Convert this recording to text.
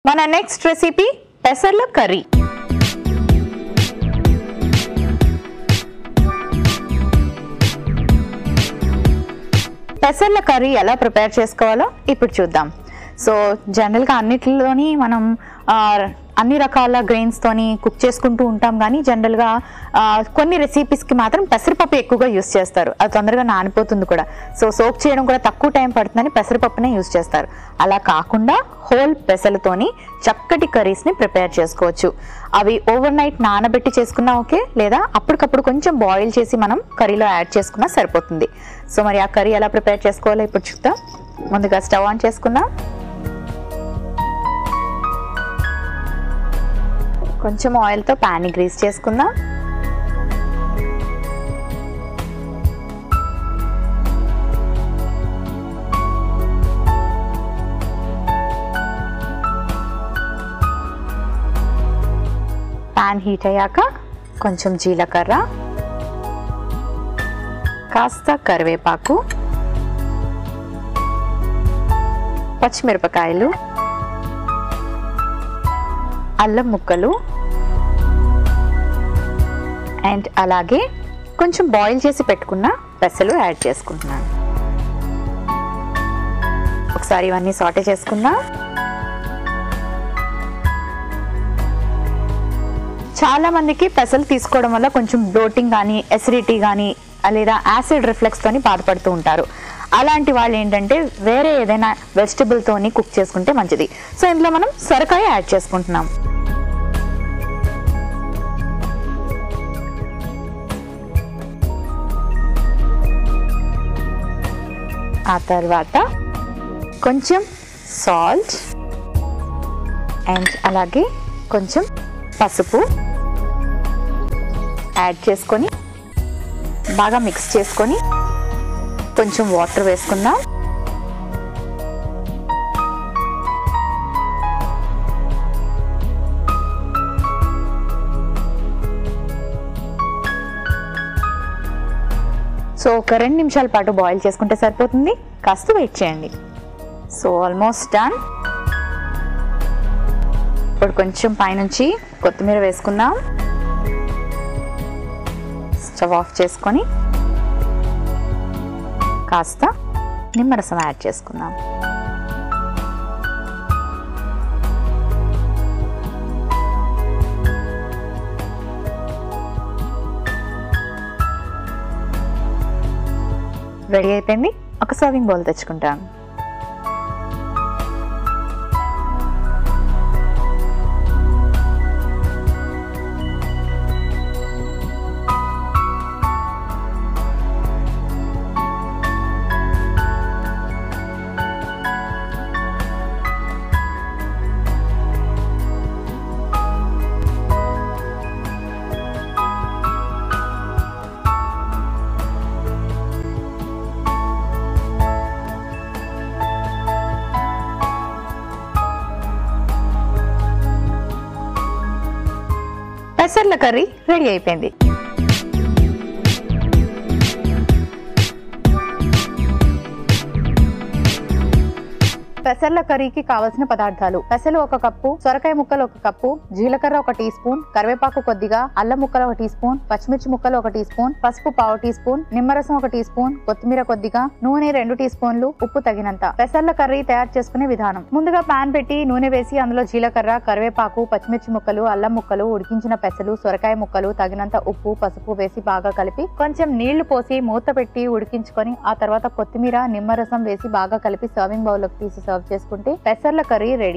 మన next recipe పెసర్ల curry. పెసర్ల curry ఎలా prepare చేసుకోవాలో ఇప్పుడు చూద్దాం. సో జనరల్గా అన్నిటిలోని మనం అన్ని రకాల గ్రెయిన్స్ తోని కుక్ చేసుకుంటూ ఉంటాం, కానీ జనరల్గా కొన్ని రెసిపీస్కి మాత్రం పెసరపప్పు ఎక్కువగా యూస్ చేస్తారు. అది తొందరగా నానిపోతుంది కూడా. సో సోక్ చేయడం కూడా తక్కువ టైం పడుతుందని పెసరపప్పునే యూస్ చేస్తారు. అలా కాకుండా హోల్ పెసలతోని చక్కటి కర్రీస్ని ప్రిపేర్ చేసుకోవచ్చు. అవి ఓవర్ నైట్ నానబెట్టి చేసుకున్నా ఓకే, లేదా అప్పటికప్పుడు కొంచెం బాయిల్ చేసి మనం కర్రీలో యాడ్ చేసుకున్నా సరిపోతుంది. సో మరి ఆ కర్రీ ఎలా ప్రిపేర్ చేసుకోవాలో ఇప్పుడు చూద్దాం. ముందుగా స్టవ్ ఆన్ చేసుకుందాం. కొంచెం ఆయిల్తో ప్యాన్ని గ్రీస్ చేసుకుందాం. ప్యాన్ హీట్ అయ్యాక కొంచెం జీలకర్ర, కాస్త కరివేపాకు, పచ్చిమిరపకాయలు, అల్లం ముక్కలు అండ్ అలాగే కొంచెం బాయిల్ చేసి పెట్టుకున్న పెసలు యాడ్ చేసుకుంటున్నాను. ఒకసారి ఇవన్నీ సాటే చేసుకుందాం. చాలా మందికి పెసలు తీసుకోవడం వల్ల కొంచెం బ్లోటింగ్ కానీ, ఎసిడిటీ కానీ, లేదా యాసిడ్ రిఫ్లెక్స్ తోని బాధపడుతూ ఉంటారు. అలాంటి వాళ్ళు ఏంటంటే వేరే ఏదైనా వెజిటబుల్ తోని కుక్ చేసుకుంటే మంచిది. సో ఇందులో మనం సొరకాయ యాడ్ చేసుకుంటున్నాం. ఆ తర్వాత కొంచెం సాల్ట్ అండ్ అలాగే కొంచెం పసుపు యాడ్ చేసుకొని బాగా మిక్స్ చేసుకొని కొంచెం వాటర్ వేసుకుందాం. సో ఒక 2 నిమిషాల పాటు బాయిల్ చేసుకుంటే సరిపోతుంది. కాస్త వెయిట్ చేయండి. So almost done. ఇప్పుడు కొంచెం పైనుంచి కొత్తిమీర వేసుకుందాం. స్టవ్ ఆఫ్ చేసుకొని కాస్త నిమ్మరసం యాడ్ చేసుకుందాం. రెడీ అయిపోయింది. ఒక సర్వింగ్ బౌల్ తెచ్చుకుంటాను. పెసర్ల కర్రీ రెడీ అయిపోయింది. పెసర్ల కర్రీకి కావలసిన పదార్థాలు: పెసలు 1 కప్పు, సొరకాయ ముక్కలు 1 కప్పు, జీలకర్ర 1 టీ స్పూన్, కరివేపాకు కొద్దిగా, అల్లం ముక్కలు 1 టీ స్పూన్, పచ్చిమిర్చి ముక్కలు 1 టీ స్పూన్, పసుపు 1/2 టీ స్పూన్, నిమ్మరసం 1 టీ స్పూన్, కొత్తిమీర కొద్దిగా, నూనె 2 టీ స్పూన్లు, ఉప్పు తగినంత. పెసర్ల కర్రీ తయారు చేసుకునే విధానం: ముందుగా పాన్ పెట్టి నూనె వేసి అందులో జీలకర్ర, కరివేపాకు, పచ్చిమిర్చి ముక్కలు, అల్లం ముక్కలు, ఉడికించిన పెసలు, సొరకాయ ముక్కలు, తగినంత ఉప్పు, పసుపు వేసి బాగా కలిపి కొంచెం నీళ్లు పోసి మూత పెట్టి ఉడికించుకొని ఆ తర్వాత కొత్తిమీర, నిమ్మరసం వేసి బాగా కలిపి సర్వింగ్ బౌల్ లోకి తీసి సర్వ్ చేసుకుంటే పెసర్ల కర్రీ రెడీ.